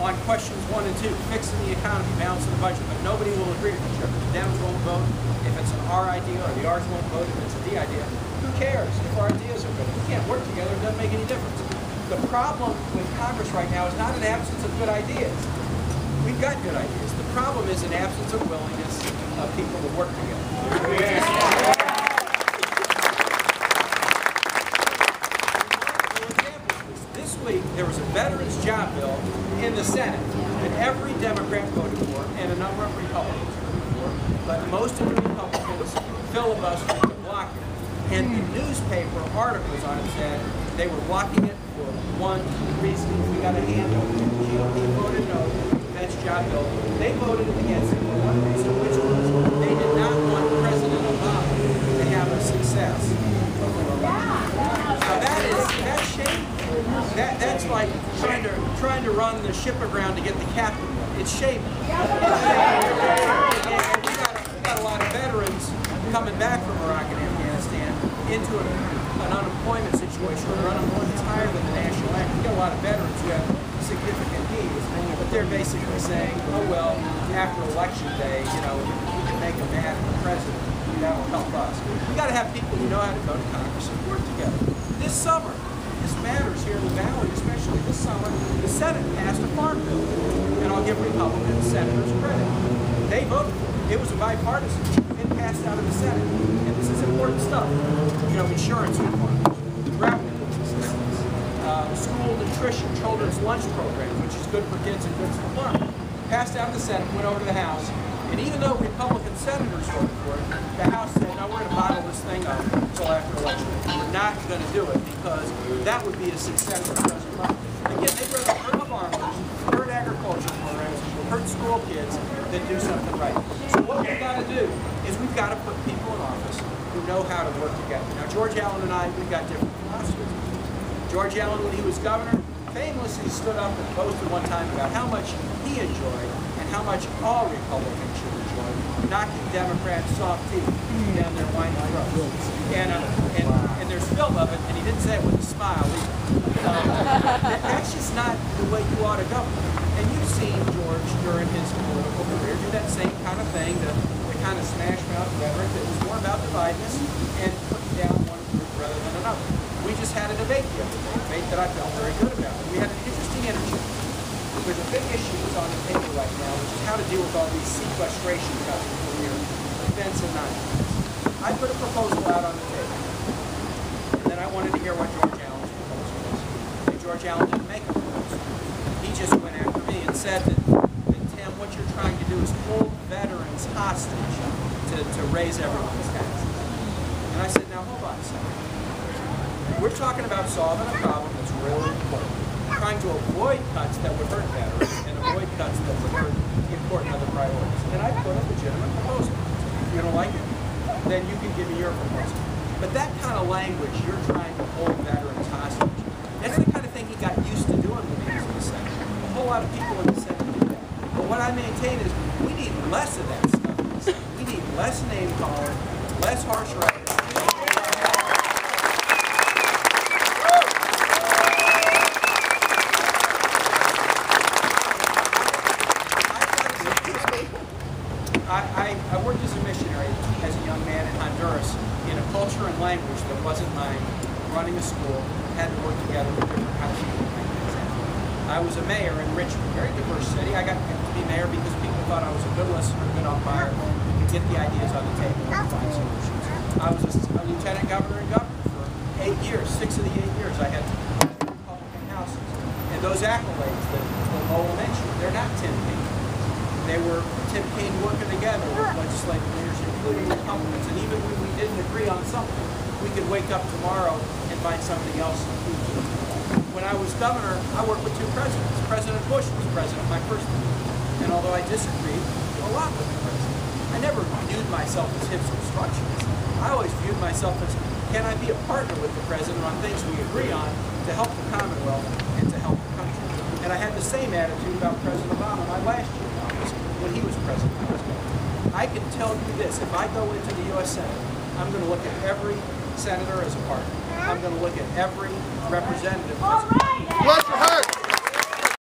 on questions 1 and 2, fixing the economy, balancing the budget, but nobody will agree with each other. The Dems won't vote if it's an R idea, or the R's won't vote if it's a D idea. Who cares if our ideas are good? If we can't work together, it doesn't make any difference. The problem with Congress right now is not an absence of good ideas. We've got good ideas. The problem is an absence of willingness of people to work together. This week, there was a veterans job bill in the Senate that every Democrat voted for and a number of Republicans voted for, but most of the Republicans filibustered to block it. And the newspaper articles on it said they were blocking it for one reason: we got a handle. The GOP voted no to the defense job bill. They voted against it for one reason, which was they did not want President Obama to have a success over election. Now that's shameful. That's like trying to run the ship aground to get the captain. It's shameful. And we got a lot of veterans coming back from Iraq and Afghanistan into an unemployment situation where unemployment is higher than the national average. We've got a lot of veterans who have significant needs, but they're basically saying, oh well, after election day, you know, we can make a mad at the president. That'll help us. We've got to have people who know how to go to Congress and work together. This summer, this matters here in the Valley, especially this summer, the Senate passed a farm bill, and I'll give Republican senators credit. They voted for it. It was a bipartisan. It passed out of the Senate, and this is important stuff. You know, insurance reforms, revenue assistance, school nutrition, children's lunch programs, which is good for kids and good for farmers. Passed out of the Senate, went over to the House, and even though Republican senators voted for it, the House said, no, we're going to bottle this thing up until after election. We're not going to do it because that would be a success for President Trump. Again, they'd rather hurt farmers, hurt agriculture programs, hurt school kids than do something right. So what we've got to do is we've got to put people in office who know how to work together. Now, George Allen and I, we've got different philosophies. George Allen, when he was governor, famously stood up and boasted one time about how much he enjoyed and how much all Republicans should enjoy knocking Democrats' soft teeth down their whiny throats. And there's film of it, and he didn't say it with a smile either. That's just not the way you ought to govern. And you've seen George during his political career do that same kind of thing, the kind of smash-mouth rhetoric that was more about dividing us and putting down one group rather than another. We just had a debate the other day, a debate that I felt very good about. We had an interesting interchange. There's a big issue that's on the table right now, which is how to deal with all these sequestration cuts for your defense and non-defense. I put a proposal out on the table, and then I wanted to hear what George Allen's proposal was. And George Allen didn't make a proposal. He just went after me and said that Tim, what you're trying to do is hold veterans hostage to raise everyone's taxes. And I said, now hold on a second. We're talking about solving a problem that's really important. Trying to avoid cuts that would hurt veterans and avoid cuts that would hurt important other priorities. And I put a legitimate proposal. If you don't like it, then you can give me your proposal. But that kind of language, you're trying to hold veterans hostage, that's the kind of thing he got used to doing when he was in the Senate. A whole lot of people in the Senate do that. But what I maintain is we need less of that stuff in the Senate. We need less name calling, less harsh rhetoric. I worked as a missionary as a young man in Honduras in a culture and language that wasn't mine, running a school, had to work together with different kinds of people. I was a mayor in Richmond, very diverse city. I got picked to be mayor because people thought I was a good listener, a good umpire, could get the ideas on the table and find solutions. I was a lieutenant governor and governor for 8 years. 6 of the 8 years I had Republican houses. And those accolades that Lowell mentioned, they're not Tim Kaine. They were Tim Kaine working together with legislative leaders, including Republicans. And even when we didn't agree on something, we could wake up tomorrow and find something else. When I was governor, I worked with 2 presidents. President Bush was president my first term. And although I disagreed a lot with the president, I never viewed myself as his obstructionist. I always viewed myself as, can I be a partner with the president on things we agree on to help the Commonwealth and to help the country? And I had the same attitude about President Obama my last year in office when he was president. I can tell you this, if I go into the U.S. Senate, I'm going to look at every senator as a partner. I'm going to look at every representative as a partner.